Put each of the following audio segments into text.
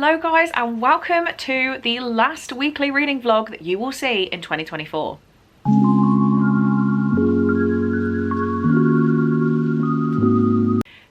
Hello guys, and welcome to the last weekly reading vlog that you will see in 2024.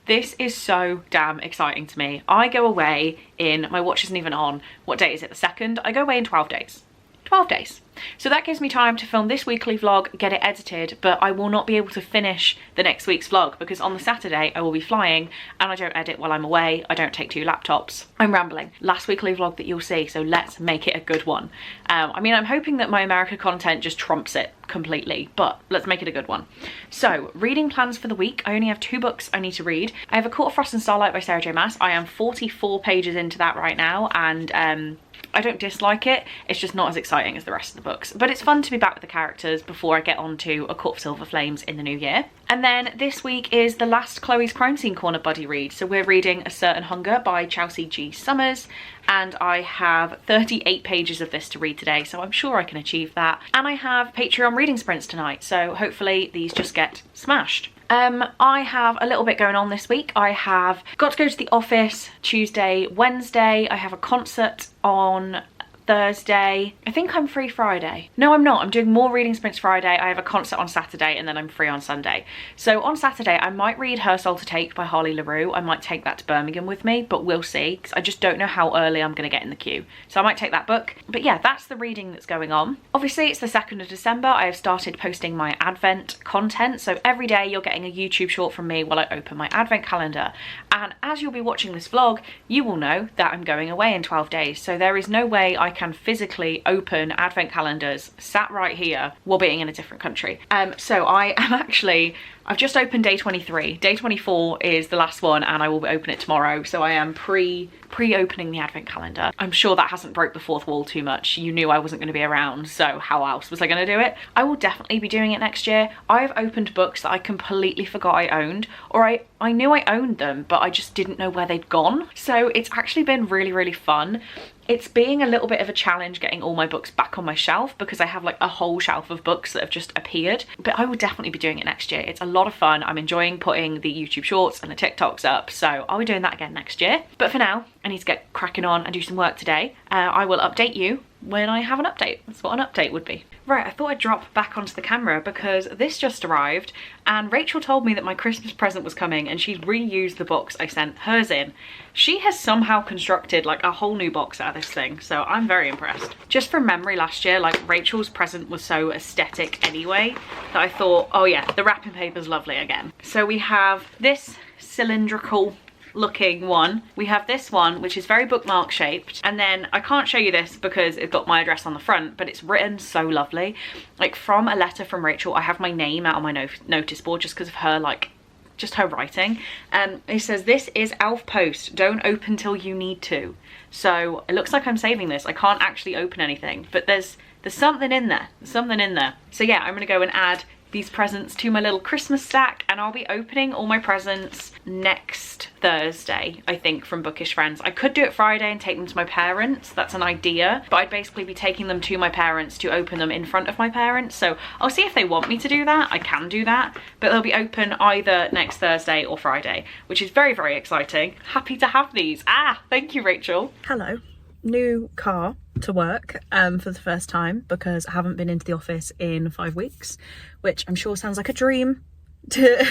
This is so damn exciting to me. I go away in, my watch isn't even on, what day is it, the 2nd? I go away in 12 days. 12 days. So that gives me time to film this weekly vlog, get it edited, but I will not be able to finish the next week's vlog because on the Saturday I will be flying and I don't edit while I'm away. I don't take 2 laptops. I'm rambling. Last weekly vlog that you'll see, so let's make it a good one. I mean, I'm hoping that my America content just trumps it completely, but let's make it a good one. So, reading plans for the week. I only have 2 books I need to read. I have A Court of Frost and Starlight by Sarah J Maas. I am 44 pages into that right now, and I don't dislike it, it's just not as exciting as the rest of the books. But it's fun to be back with the characters before I get on to A Court of Silver Flames in the new year. And then this week is the last Chloe's Crime Scene Corner buddy read. So we're reading A Certain Hunger by Chelsea G. Summers, and I have 38 pages of this to read today, so I'm sure I can achieve that. And I have Patreon reading sprints tonight, so hopefully these just get smashed. I have a little bit going on this week. I have got to go to the office Tuesday, Wednesday. I have a concert on Thursday. I think I'm free Friday. No, I'm not. I'm doing more reading sprints Friday. I have a concert on Saturday and then I'm free on Sunday. So on Saturday, I might read Her Soul to Take by Harley LaRue. I might take that to Birmingham with me, but we'll see because I just don't know how early I'm going to get in the queue. So I might take that book. But yeah, that's the reading that's going on. Obviously, it's the 2nd of December. I have started posting my Advent content. So every day you're getting a YouTube short from me while I open my Advent calendar. And as you'll be watching this vlog, you will know that I'm going away in 12 days. So there is no way I can physically open advent calendars sat right here while being in a different country. So I am actually, I've just opened day 23. Day 24 is the last one and I will open it tomorrow. So I am pre-opening the advent calendar. I'm sure that hasn't broke the fourth wall too much. You knew I wasn't going to be around, so how else was I going to do it? I will definitely be doing it next year. I've opened books that I completely forgot I owned, or I knew I owned them, but I just didn't know where they'd gone. So it's actually been really, really fun. It's being a little bit of a challenge getting all my books back on my shelf because I have like a whole shelf of books that have just appeared, but I will definitely be doing it next year. It's a lot of fun. I'm enjoying putting the YouTube shorts and the TikToks up, so I'll be doing that again next year. But for now, I need to get cracking on and do some work today. I will update you when I have an update. That's what an update would be. Right, I thought I'd drop back onto the camera because this just arrived and Rachel told me that my Christmas present was coming and she'd reused the box I sent hers in. She has somehow constructed like a whole new box out of this thing, so I'm very impressed. Just from memory last year, like Rachel's present was so aesthetic anyway that I thought, oh yeah, the wrapping paper's lovely again. So we have this cylindrical looking one. We have this one, which is very bookmark shaped, and then I can't show you this because it's got my address on the front, but it's written so lovely, like from a letter from Rachel. I have my name out on my notice board just because of her, like just her writing. It says, "This is Elf Post, don't open till you need to." So it looks like I'm saving this. I can't actually open anything, but there's something in there. There's something in there. So yeah, I'm gonna go and add these presents to my little Christmas stack, and I'll be opening all my presents next Thursday, I think, from Bookish Friends. I could do it Friday and take them to my parents. That's an idea, but I'd basically be taking them to my parents to open them in front of my parents. So I'll see if they want me to do that. I can do that, but they'll be open either next Thursday or Friday, which is very, very exciting. Happy to have these. Thank you, Rachel. Hello. New car to work for the first time because I haven't been into the office in 5 weeks, which I'm sure sounds like a dream to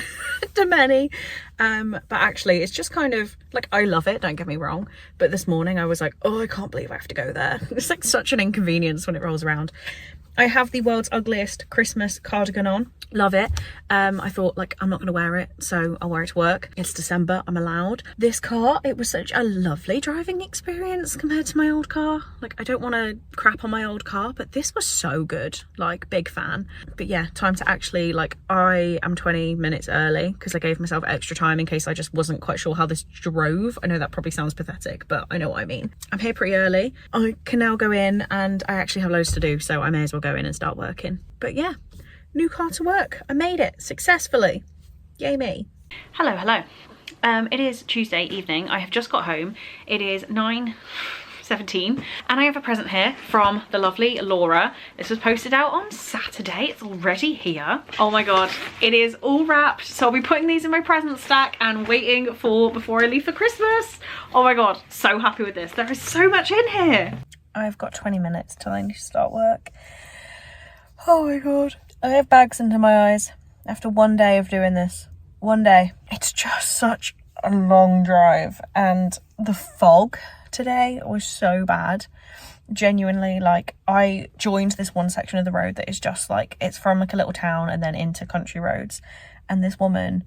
many, but actually it's just kind of like, I love it, don't get me wrong, but this morning I was like, oh, I can't believe I have to go there. It's like such an inconvenience when it rolls around. I have the world's ugliest Christmas cardigan on. Love it. I thought, like, I'm not going to wear it, so I'll wear it to work. It's December, I'm allowed. This car, it was such a lovely driving experience compared to my old car. Like, I don't want to crap on my old car, but this was so good. Like, big fan. But yeah, time to actually, like, I am 20 minutes early because I gave myself extra time in case I just wasn't quite sure how this drove. I know that probably sounds pathetic, but I know what I mean. I'm here pretty early. I can now go in and I actually have loads to do, so I may as well go in and start working. But yeah, new car to work. I made it successfully. Yay me. Hello. It is Tuesday evening. I have just got home. It is 9 17, and I have a present here from the lovely Laura. This was posted out on Saturday. It's already here. Oh my god, it is all wrapped, so I'll be putting these in my present stack and waiting for before I leave for Christmas. Oh my god, so happy with this. There is so much in here. I've got 20 minutes till I need to start work. Oh my god, I have bags under my eyes after one day of doing this. One day. It's just such a long drive, and the fog today was so bad. Genuinely, like, I joined this one section of the road that is just like, it's from like a little town and then into country roads, and this woman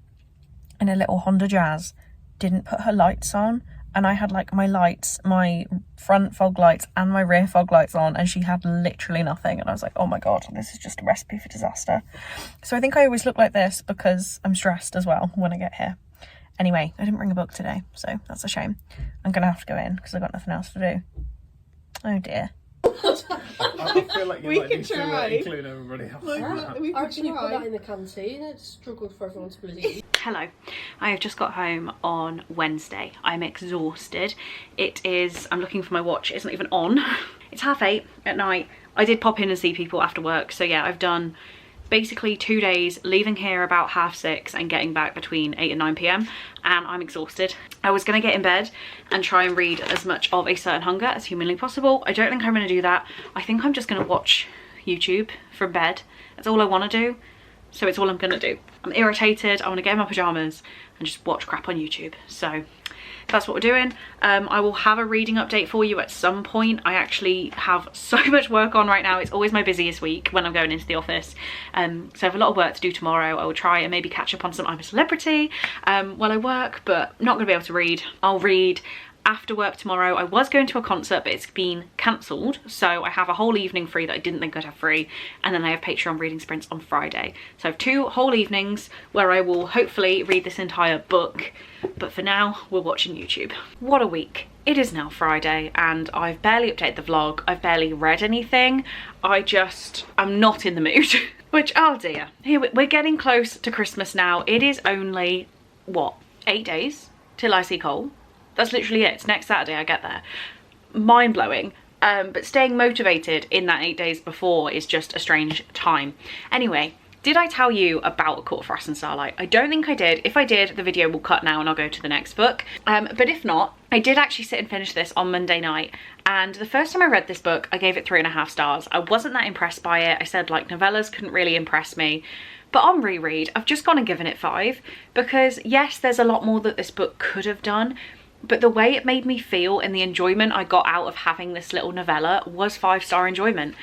in a little Honda Jazz didn't put her lights on, and I had like my lights, my front fog lights and my rear fog lights on, and she had literally nothing, and I was like, oh my god, this is just a recipe for disaster. So I think I always look like this because I'm stressed as well when I get here. Anyway, I didn't bring a book today, so that's a shame. I'm gonna have to go in because I've got nothing else to do. Oh dear. I feel like you We might can need to try. include everybody else. We Or could can you put that try. in the canteen? It struggled for everyone to bloody eat. Hello, I have just got home on Wednesday. I'm exhausted. It is, I'm looking for my watch, it's not even on. It's 8:30 at night. I did pop in and see people after work, so yeah, I've done basically 2 days, leaving here about 6:30 and getting back between 8 and 9 p.m, and I'm exhausted. I was gonna get in bed and try and read as much of A Certain Hunger as humanly possible. I don't think I'm gonna do that. I think I'm just gonna watch YouTube from bed. That's all I wanna do. So it's all I'm gonna do. I'm irritated, I wanna get in my pajamas and just watch crap on YouTube. So that's what we're doing. I will have a reading update for you at some point. I actually have so much work on right now. It's always my busiest week when I'm going into the office. So I have a lot of work to do tomorrow. I will try and maybe catch up on some I'm a Celebrity while I work, but not gonna be able to read. I'll read after work tomorrow. I was going to a concert, but it's been cancelled, so I have a whole evening free that I didn't think I'd have free, and then I have Patreon reading sprints on Friday. So I have 2 whole evenings where I will hopefully read this entire book, but for now we're watching YouTube. What a week. It is now Friday and I've barely updated the vlog. I've barely read anything. I'm not in the mood. Which, oh dear. Here we're getting close to Christmas now. It is only, what, 8 days till I see Cole. That's literally it. It's next Saturday I get there. Mind-blowing. But staying motivated in that 8 days before is just a strange time. Anyway, did I tell you about A Court of Frost and Starlight? I don't think I did. If I did, the video will cut now and I'll go to the next book. But if not, I did actually sit and finish this on Monday night. And the first time I read this book, I gave it 3.5 stars. I wasn't that impressed by it. I said, like, novellas couldn't really impress me. But on reread, I've just gone and given it 5. Because yes, there's a lot more that this book could have done, but the way it made me feel and the enjoyment I got out of having this little novella was 5-star enjoyment.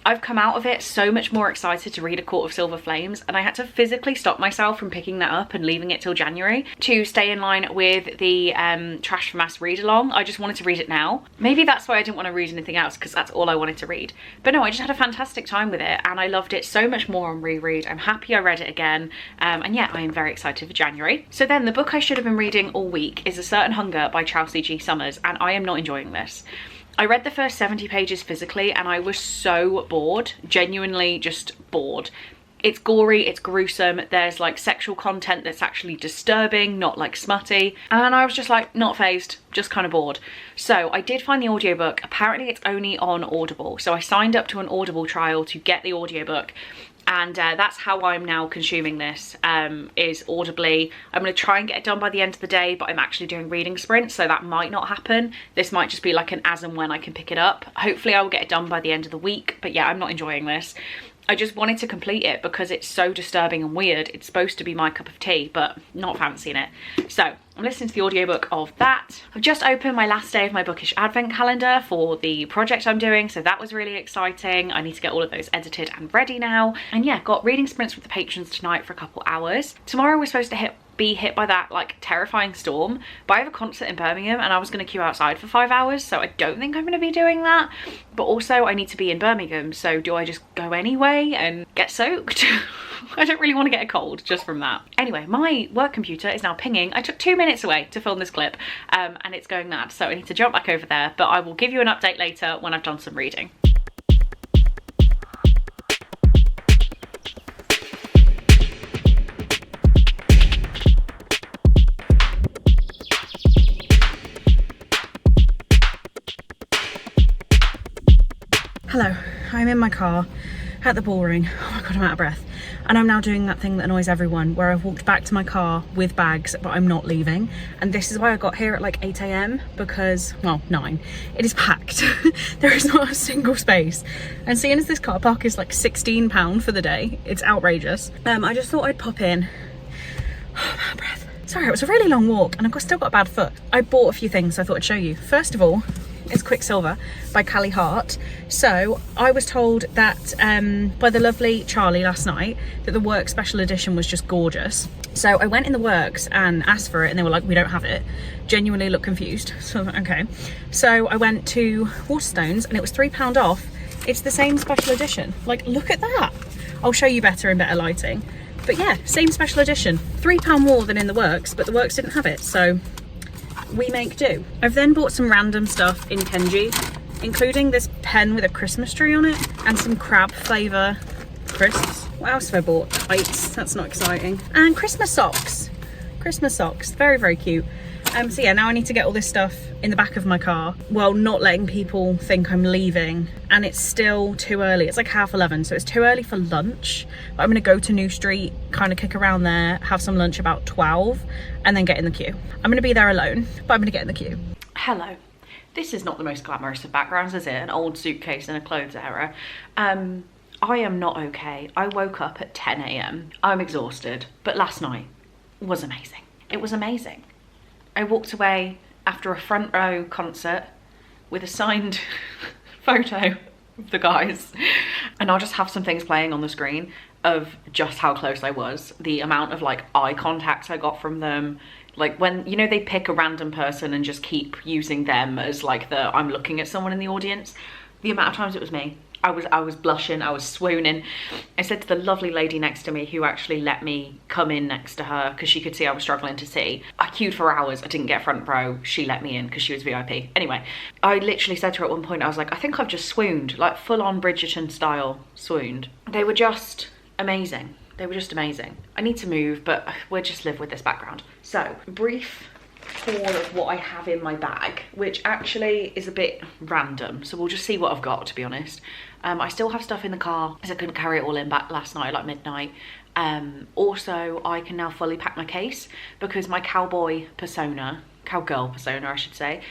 I've come out of it so much more excited to read A Court of Silver Flames, and I had to physically stop myself from picking that up and leaving it till January to stay in line with the Trash for Mass read along. I just wanted to read it now. Maybe that's why I didn't want to read anything else, because that's all I wanted to read. But no, I just had a fantastic time with it and I loved it so much more on reread. I'm happy I read it again, and yeah, I am very excited for January. So then the book I should have been reading all week is A Certain Hunger by Chelsea G. Summers, and I am not enjoying this. I read the first 70 pages physically and I was so bored, genuinely just bored. It's gory, it's gruesome, there's like sexual content that's actually disturbing, not like smutty, and I was just like not fazed, just kind of bored. So I did find the audiobook. Apparently it's only on Audible, so I signed up to an Audible trial to get the audiobook. And that's how I'm now consuming this, is audibly. I'm going to try and get it done by the end of the day, but I'm actually doing reading sprints, so that might not happen. This might just be like an as and when I can pick it up. Hopefully I will get it done by the end of the week, but yeah, I'm not enjoying this. I just wanted to complete it because it's so disturbing and weird. It's supposed to be my cup of tea, but not fancying it. So I'm listening to the audiobook of that. I've just opened my last day of my bookish advent calendar for the project I'm doing, so that was really exciting. I need to get all of those edited and ready now. And yeah, got reading sprints with the patrons tonight for a couple hours. Tomorrow we're supposed to be hit by that like terrifying storm, but I have a concert in Birmingham and I was going to queue outside for 5 hours, so I don't think I'm going to be doing that. But also I need to be in Birmingham, so do I just go anyway and get soaked? I don't really want to get a cold just from that. Anyway, my work computer is now pinging. I took 2 minutes away to film this clip and it's going mad, so I need to jump back over there, but I will give you an update later when I've done some reading. Hello, I'm in my car at the ball ring. Oh my god, I'm out of breath. And I'm now doing that thing that annoys everyone, where I've walked back to my car with bags, but I'm not leaving. And this is why I got here at like 8 AM, because, well, 9. It is packed. There is not a single space. And seeing as this car park is like £16 for the day, it's outrageous. I just thought I'd pop in. Oh, I'm out of breath. Sorry, it was a really long walk and I've still got a bad foot. I bought a few things, so I thought I'd show you. First of all, it's Quicksilver by Callie Hart. So I was told that by the lovely Charlie last night that the Works special edition was just gorgeous. So I went in the Works and asked for it and they were like, we don't have it. Genuinely looked confused. So I was like, okay. So I went to Waterstones and it was £3 off. It's the same special edition. Like, look at that. I'll show you better in better lighting. But yeah, same special edition. £3 more than in the Works, but the Works didn't have it. So we make do. I've then bought some random stuff in Kenji, including this pen with a Christmas tree on it and some crab flavour crisps. What else have I bought? Kites, that's not exciting. And Christmas socks. Christmas socks, very, very cute. So yeah, now I need to get all this stuff in the back of my car while not letting people think I'm leaving. And it's still too early. It's like 11:30, so it's too early for lunch. But I'm gonna go to New Street, kind of kick around there, have some lunch about 12, and then get in the queue. I'm gonna be there alone, but I'm gonna get in the queue. Hello. This is not the most glamorous of backgrounds, is it? An old suitcase and a clothes error. I am not okay. I woke up at 10 AM. I'm exhausted, but last night was amazing. It was amazing. I walked away after a front row concert with a signed photo of the guys, and I'll just have some things playing on the screen of just how close I was, the amount of like eye contact I got from them, like when, you know, they pick a random person and just keep using them as like the I'm looking at someone in the audience. The amount of times it was me. I was blushing, I was swooning. I said to the lovely lady next to me, who actually let me come in next to her because she could see I was struggling to see. I queued for hours, I didn't get front row. She let me in because she was VIP. Anyway, I literally said to her at one point, I was like, I think I've just swooned, like full on Bridgerton style swooned. They were just amazing. They were just amazing. I need to move, but we'll just live with this background. So, brief haul of what I have in my bag, which actually is a bit random, so we'll just see what I've got, to be honest. I still have stuff in the car because I couldn't carry it all in back last night, like midnight. Also, I can now fully pack my case because my cowgirl persona, I should say,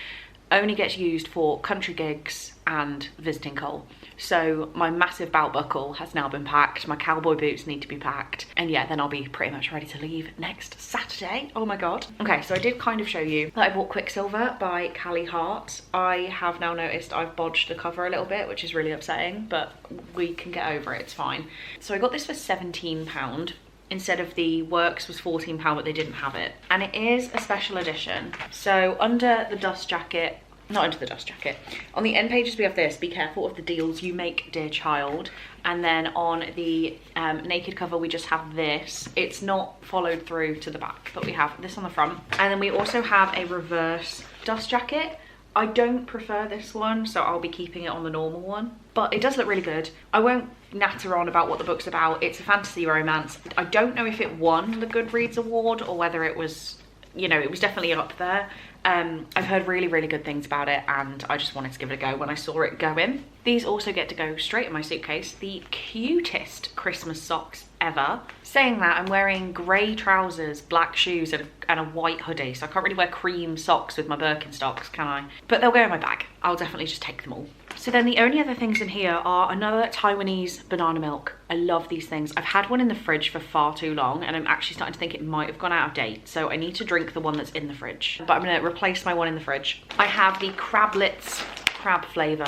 only gets used for country gigs and visiting Cole. So my massive belt buckle has now been packed, my cowboy boots need to be packed, and yeah, then I'll be pretty much ready to leave next Saturday. Oh my god. Okay, so I did kind of show you that I bought Quicksilver by Callie Hart. I have now noticed I've bodged the cover a little bit, which is really upsetting, but we can get over it, it's fine. So I got this for £17. Instead of the Works was £14, but they didn't have it. And it is a special edition. So under the dust jacket, not under the dust jacket, on the end pages we have this: be careful of the deals you make, dear child. And then on the naked cover we just have this. It's not followed through to the back, but we have this on the front. And then we also have a reverse dust jacket. I don't prefer this one, so I'll be keeping it on the normal one, but it does look really good. I won't natter on about what the book's about. It's a fantasy romance. I don't know if it won the Goodreads award or whether it was, you know, it was definitely up there. I've heard really, really good things about it, and I just wanted to give it a go when I saw it go in. These also get to go straight in my suitcase. The cutest Christmas socks ever. Saying that, I'm wearing grey trousers, black shoes, and a white hoodie, so I can't really wear cream socks with my Birkenstocks, can I? But they'll go in my bag. I'll definitely just take them all. So then the only other things in here are another Taiwanese banana milk. I love these things. I've had one in the fridge for far too long, and I'm actually starting to think it might have gone out of date, so I need to drink the one that's in the fridge. But I'm gonna replace my one in the fridge. I have the Crablets crab flavour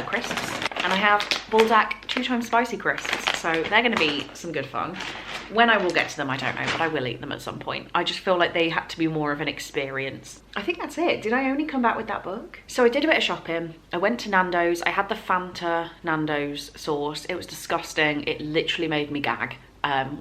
crisps, and I have Buldak 2x spicy crisps, so they're gonna be some good fun. When I will get to them, I don't know, but I will eat them at some point. I just feel like they had to be more of an experience. I think that's it. Did I only come back with that book? So I did a bit of shopping. I went to Nando's. I had the Fanta Nando's sauce. It was disgusting. It literally made me gag.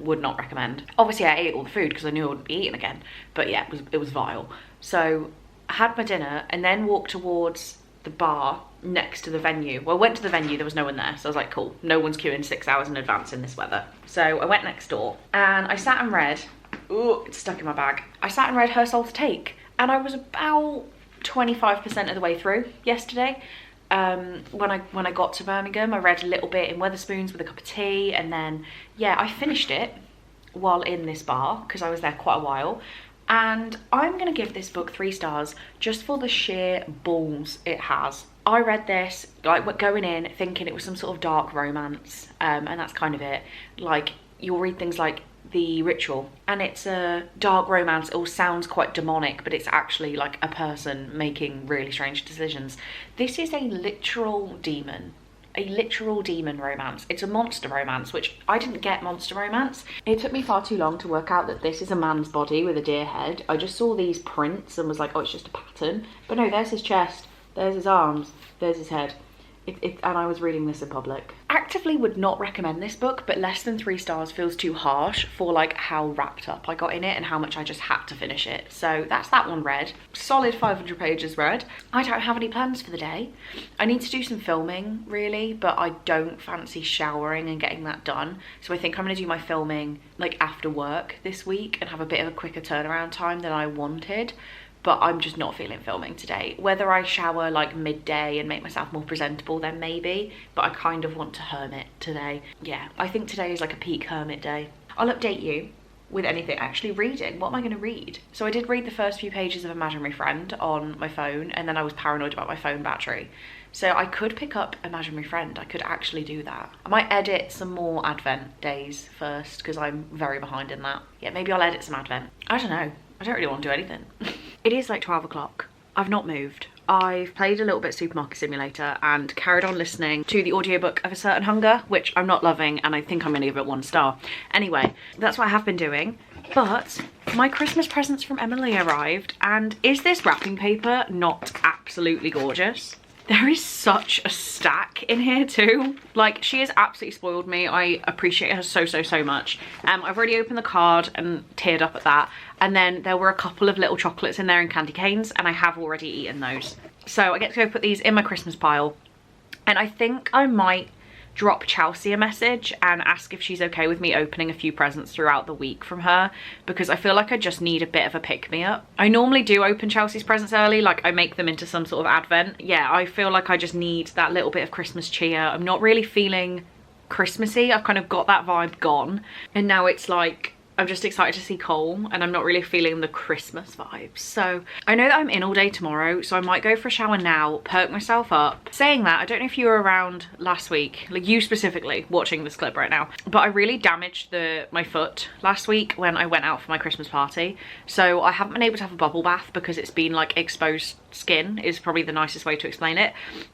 Would not recommend. Obviously I ate all the food because I knew I wouldn't be eating again, but yeah, it was vile. So I had my dinner and then walked towards the bar next to the venue. Well, I went to the venue, there was no one there, so I was like, cool, no one's queuing 6 hours in advance in this weather. So I went next door and I sat and read, ooh, it's stuck in my bag. I sat and read Her Soul to Take, and I was about 25% of the way through yesterday. when I got to Birmingham. I read a little bit in Wetherspoons with a cup of tea, and then yeah, I finished it while in this bar because I was there quite a while. And I'm gonna give this book 3 stars just for the sheer balls it has. I read this like going in thinking it was some sort of dark romance, and that's kind of it. Like, you'll read things like The Ritual and it's a dark romance. It all sounds quite demonic, but it's actually like a person making really strange decisions. This is a literal demon romance. It's a monster romance, which I didn't get monster romance. It took me far too long to work out that this is a man's body with a deer head. I just saw these prints and was like, oh, it's just a pattern. But no, there's his chest, there's his arms, there's his head. And I was reading this in public. Actively would not recommend this book, but less than 3 stars feels too harsh for like how wrapped up I got in it and how much I just had to finish it. So that's that one read. Solid 500 pages read. I don't have any plans for the day. I need to do some filming really, but I don't fancy showering and getting that done. So I think I'm gonna do my filming like after work this week and have a bit of a quicker turnaround time than I wanted. But I'm just not feeling filming today. Whether I shower like midday and make myself more presentable, then maybe, but I kind of want to hermit today. Yeah, I think today is like a peak hermit day. I'll update you with anything. Actually reading, what am I gonna read? So I did read the first few pages of Imaginary Friend on my phone, and then I was paranoid about my phone battery. So I could pick up Imaginary Friend, I could actually do that. I might edit some more Advent days first, because I'm very behind in that. Yeah, maybe I'll edit some Advent. I don't know, I don't really want to do anything. It is like 12 o'clock. I've not moved. I've played a little bit of Supermarket Simulator and carried on listening to the audiobook of A Certain Hunger, which I'm not loving, and I think I'm gonna give it 1 star. Anyway, that's what I have been doing. But my Christmas presents from Emily arrived, and is this wrapping paper not absolutely gorgeous? There is such a stack in here too. Like, she has absolutely spoiled me. I appreciate her so much. I've already opened the card and teared up at that. And then there were a couple of little chocolates in there and candy canes, and I have already eaten those. So I get to go put these in my Christmas pile. And I think I might drop Chelsea a message and ask if she's okay with me opening a few presents throughout the week from her, because I feel like I just need a bit of a pick-me-up. I normally do open Chelsea's presents early, like I make them into some sort of advent. Yeah, I feel like I just need that little bit of Christmas cheer. I'm not really feeling Christmassy. I've kind of got that vibe gone, and now it's like I'm just excited to see Cole, and I'm not really feeling the Christmas vibes. So I know that I'm in all day tomorrow, so I might go for a shower now, perk myself up. Saying that, I don't know if you were around last week, like you specifically watching this clip right now, but I really damaged my foot last week when I went out for my Christmas party. So I haven't been able to have a bubble bath because it's been like exposed skin is probably the nicest way to explain it.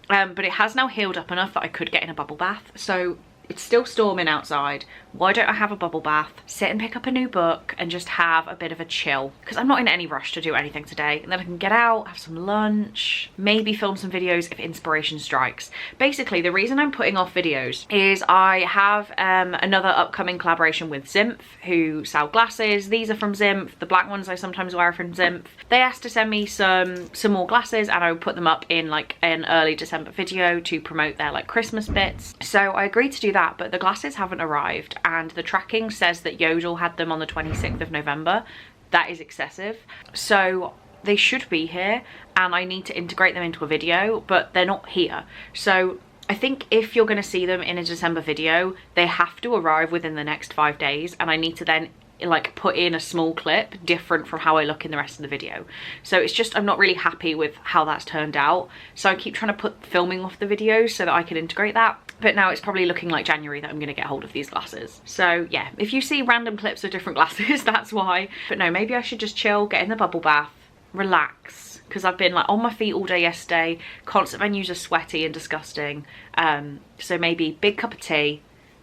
But it has now healed up enough that I could get in a bubble bath. So it's still storming outside. Why don't I have a bubble bath, sit and pick up a new book and just have a bit of a chill? Because I'm not in any rush to do anything today. And then I can get out, have some lunch, maybe film some videos if inspiration strikes. Basically, the reason I'm putting off videos is I have another upcoming collaboration with Zimph, who sell glasses. These are from Zimph. The black ones I sometimes wear are from Zimph. They asked to send me some more glasses, and I would put them up in like an early December video to promote their like Christmas bits. So I agreed to do that, but the glasses haven't arrived, and the tracking says that Yodel had them on the 26th of November. That is excessive. So they should be here, and I need to integrate them into a video, but they're not here. So I think if you're going to see them in a December video, they have to arrive within the next 5 days, and I need to then like put in a small clip different from how I look in the rest of the video. So it's just, I'm not really happy with how that's turned out. So I keep trying to put filming off the videos so that I can integrate that. But now it's probably looking like January that I'm gonna get hold of these glasses. So yeah, if you see random clips of different glasses, that's why. But no, maybe I should just chill, get in the bubble bath, relax, because I've been like on my feet all day yesterday. Concert venues are sweaty and disgusting. So maybe big cup of tea,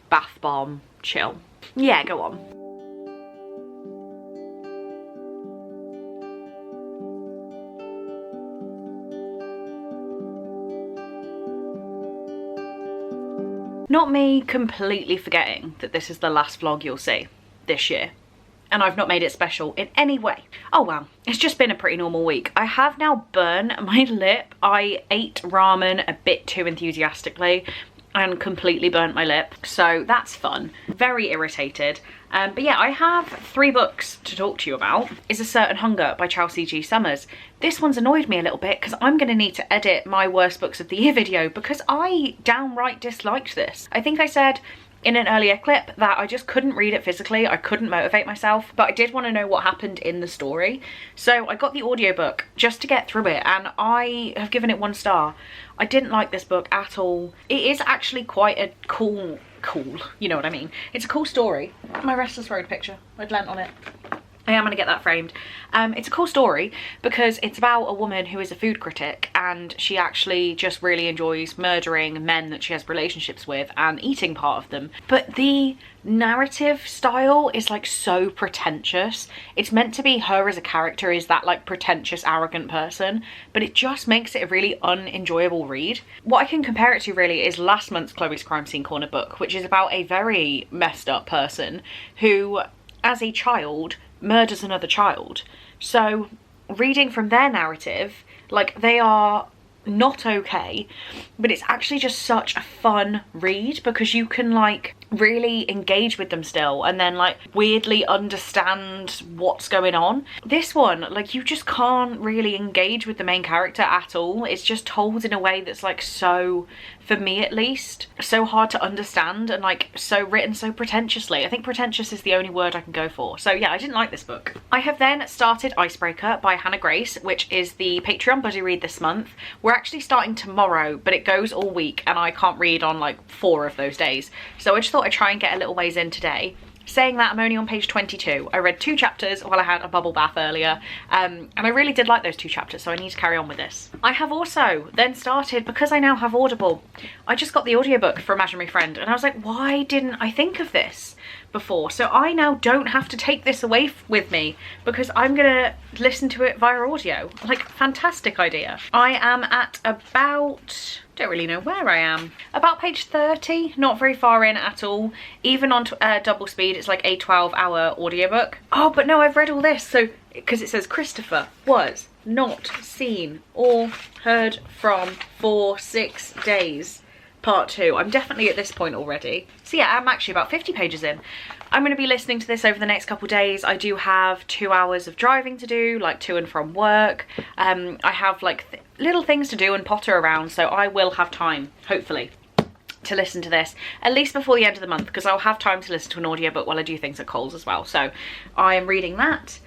bath bomb, chill. Yeah, go on. Not me completely forgetting that this is the last vlog you'll see this year, and I've not made it special in any way. Oh well, it's just been a pretty normal week. I have now burned my lip. I ate ramen a bit too enthusiastically, and completely burnt my lip, so that's fun. Very irritated. But yeah, I have 3 books to talk to you about. Is A Certain Hunger by Chelsea G. Summers. This one's annoyed me a little bit because I'm going to need to edit my worst books of the year video because I downright disliked this. I think I said in an earlier clip that I just couldn't read it physically, I couldn't motivate myself, but I did want to know what happened in the story. So I got the audiobook just to get through it, and I have given it 1 star. I didn't like this book at all. It is actually quite a cool, you know what I mean. It's a cool story. My Restless Road picture, I'd lent on it. I am going to get that framed. It's a cool story because it's about a woman who is a food critic, and she actually just really enjoys murdering men that she has relationships with and eating part of them. But the narrative style is like so pretentious. It's meant to be her as a character is that like pretentious, arrogant person, but it just makes it a really unenjoyable read. What I can compare it to really is last month's Chloe's Crime Scene Corner book, which is about a very messed up person who, as a child, murders another child. So reading from their narrative, like, they are not okay, but it's actually just such a fun read because you can like really engage with them still and then like weirdly understand what's going on. This one, like, you just can't really engage with the main character at all. It's just told in a way that's like so, for me at least, so hard to understand and like so written so pretentiously. I think pretentious is the only word I can go for. So yeah, I didn't like this book. I have then started Icebreaker by Hannah Grace, which is the Patreon buddy read this month. We're actually starting tomorrow, but it goes all week and I can't read on like 4 of those days. So I just thought I'd try and get a little ways in today. Saying that, I'm only on page 22. I read 2 chapters while I had a bubble bath earlier, and I really did like those 2 chapters, so I need to carry on with this. I have also then started, because I now have Audible, I just got the audiobook for Imaginary Friend, and I was like, why didn't I think of this before? So I now don't have to take this away with me because I'm gonna listen to it via audio. Like, fantastic idea. I am at about, don't really know where I am, about page 30, not very far in at all. Even on double speed, it's like a 12-hour audiobook. Oh, but no, I've read all this, so, because it says Christopher was not seen or heard from for 6 days. Part 2. I'm definitely at this point already. So yeah, I'm actually about 50 pages in. I'm going to be listening to this over the next couple days. I do have 2 hours of driving to do, like to and from work. I have like little things to do and potter around, so I will have time, hopefully, to listen to this at least before the end of the month, because I'll have time to listen to an audiobook while I do things at Coles as well. So I am reading that.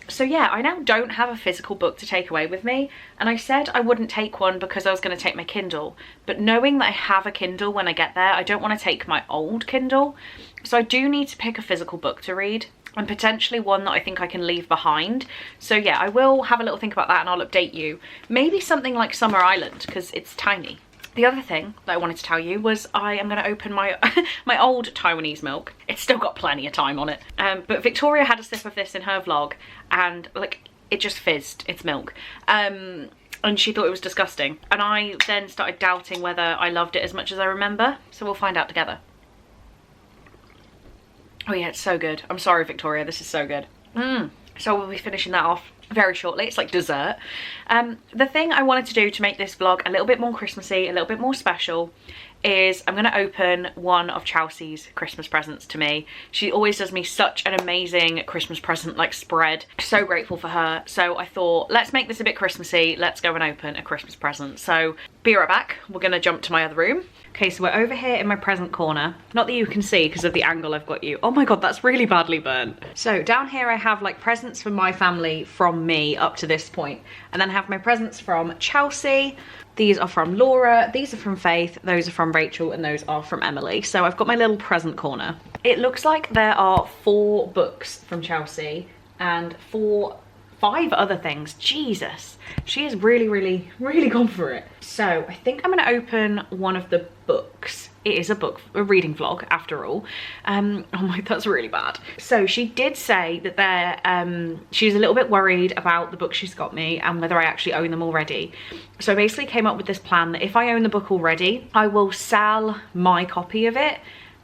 So yeah, I now don't have a physical book to take away with me, and I said I wouldn't take one because I was going to take my Kindle, but knowing that I have a Kindle when I get there, I don't want to take my old Kindle, so I do need to pick a physical book to read, and potentially one that I think I can leave behind. So yeah, I will have a little think about that and I'll update you. Maybe something like Summer Island, because it's tiny. The other thing that I wanted to tell you was I am going to open my my old Taiwanese milk. It's still got plenty of time on it. But Victoria had a sip of this in her vlog and like it just fizzed, it's milk. And she thought it was disgusting. And I then started doubting whether I loved it as much as I remember. So we'll find out together. Oh yeah, it's so good. I'm sorry, Victoria, this is so good. So we'll be finishing that off very shortly. It's like dessert. The thing I wanted to do to make this vlog a little bit more Christmassy, a little bit more special, is I'm going to open one of Chelsea's Christmas presents to me. She always does me such an amazing Christmas present like spread. So grateful for her. So I thought, let's make this a bit Christmassy. Let's go and open a Christmas present. So be right back. We're going to jump to my other room. Okay, so we're over here in my present corner. Not that you can see because of the angle I've got you. Oh my god, that's really badly burnt. So down here I have like presents for my family from me up to this point. And then I have my presents from Chelsea. These are from Laura, these are from Faith, those are from Rachel, and those are from Emily. So I've got my little present corner. It looks like there are 4 books from Chelsea and 5 other things. Jesus, she is really gone for it. So I think I'm going to open one of the books. It is a reading vlog after all. Oh my, that's really bad. So she did say that she's a little bit worried about the books she's got me and whether I actually own them already. So I basically came up with this plan that if I own the book already, I will sell my copy of it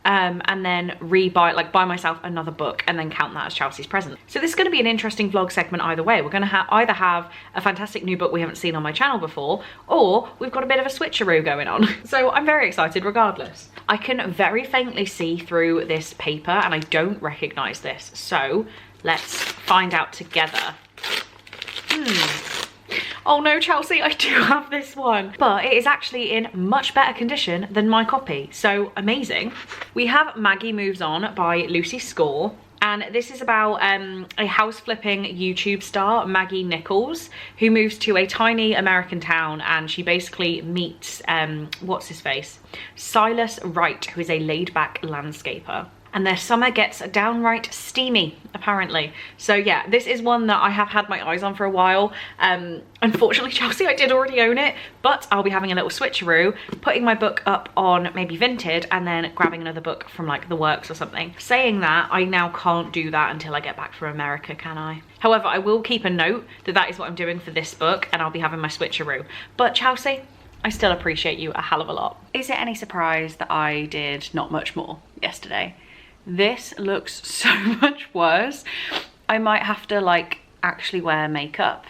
and then buy myself another book and then count that as Chelsea's present. So this is going to be an interesting vlog segment either way. We're going to either have a fantastic new book we haven't seen on my channel before, or we've got a bit of a switcheroo going on. So I'm very excited regardless. I can very faintly see through this paper and I don't recognise this. So let's find out together. Oh no, Chelsea, I do have this one, but it is actually in much better condition than my copy, so amazing. We have Maggie Moves On by Lucy Score, and this is about a house flipping YouTube star, Maggie Nichols, who moves to a tiny American town, and she basically meets, what's his face? Silas Wright, who is a laid back landscaper. And their summer gets downright steamy, apparently. So yeah, this is one that I have had my eyes on for a while. Unfortunately, Chelsea, I did already own it, but I'll be having a little switcheroo, putting my book up on maybe Vinted and then grabbing another book from like the works or something. Saying that, I now can't do that until I get back from America, can I? However, I will keep a note that that is what I'm doing for this book, and I'll be having my switcheroo. But Chelsea, I still appreciate you a hell of a lot. Is it any surprise that I did not much more yesterday? This looks so much worse. I might have to like actually wear makeup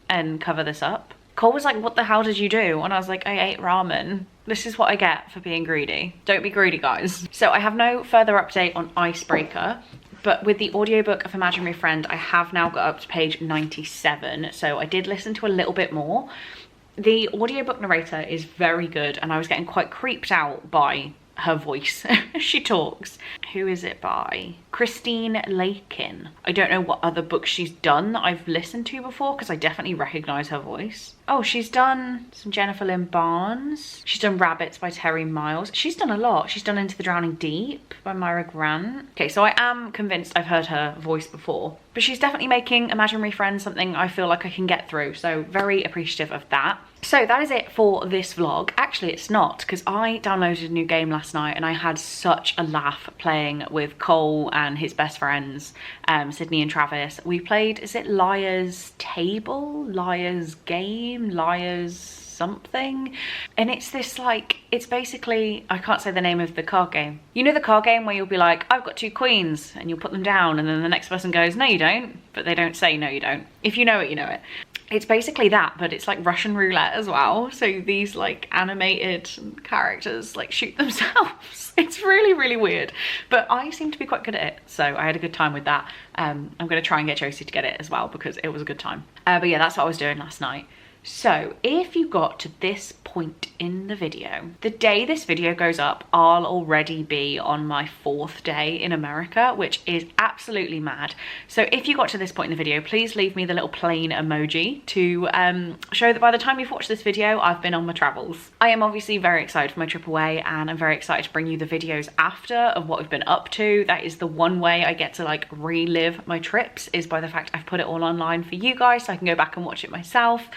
and cover this up. Cole was like, what the hell did you do? And I was like, I ate ramen. This is what I get for being greedy. Don't be greedy, guys. So I have no further update on Icebreaker, but with the audiobook of Imaginary Friend, I have now got up to page 97. So I did listen to a little bit more. The audiobook narrator is very good, and I was getting quite creeped out by her voice. She talks. Who is it by? Christine Lakin. I don't know what other books she's done that I've listened to before, because I definitely recognize her voice. Oh, she's done some Jennifer Lynn Barnes. She's done Rabbits by Terry Miles. She's done a lot. She's done Into the Drowning Deep by Myra Grant. Okay, so I am convinced I've heard her voice before, but she's definitely making Imaginary Friends something I feel like I can get through, so very appreciative of that. So that is it for this vlog. Actually, it's not, because I downloaded a new game last night and I had such a laugh playing with Cole and his best friends, Sydney and Travis. We played, is it Liar's Table? Liar's Game? Liar's something? And it's this like, it's basically, I can't say the name of the card game. You know the card game where you'll be like, I've got 2 queens, and you'll put them down, and then the next person goes, no you don't, but they don't say no you don't. If you know it, you know it. It's basically that, but it's like Russian roulette as well. So these like animated characters like shoot themselves. It's really, really weird, but I seem to be quite good at it. So I had a good time with that. I'm gonna try and get Josie to get it as well because it was a good time. But yeah, that's what I was doing last night. So if you got to this point in the video, the day this video goes up, I'll already be on my 4th day in America, which is absolutely mad. So if you got to this point in the video, please leave me the little plane emoji to show that by the time you've watched this video, I've been on my travels. I am obviously very excited for my trip away, and I'm very excited to bring you the videos after of what we've been up to. That is the one way I get to like relive my trips, is by the fact I've put it all online for you guys so I can go back and watch it myself.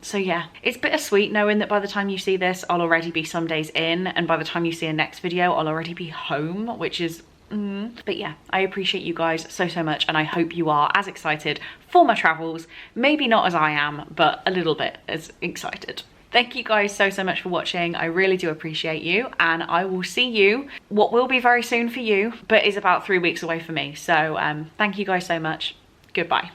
So yeah, it's bittersweet knowing that by the time you see this, I'll already be some days in, and by the time you see a next video, I'll already be home, which is but yeah, I appreciate you guys so much, and I hope you are as excited for my travels. Maybe not as I am, but a little bit as excited. Thank you guys so much for watching. I really do appreciate you, and I will see you, what will be very soon for you, but is about 3 weeks away for me. So thank you guys so much. Goodbye.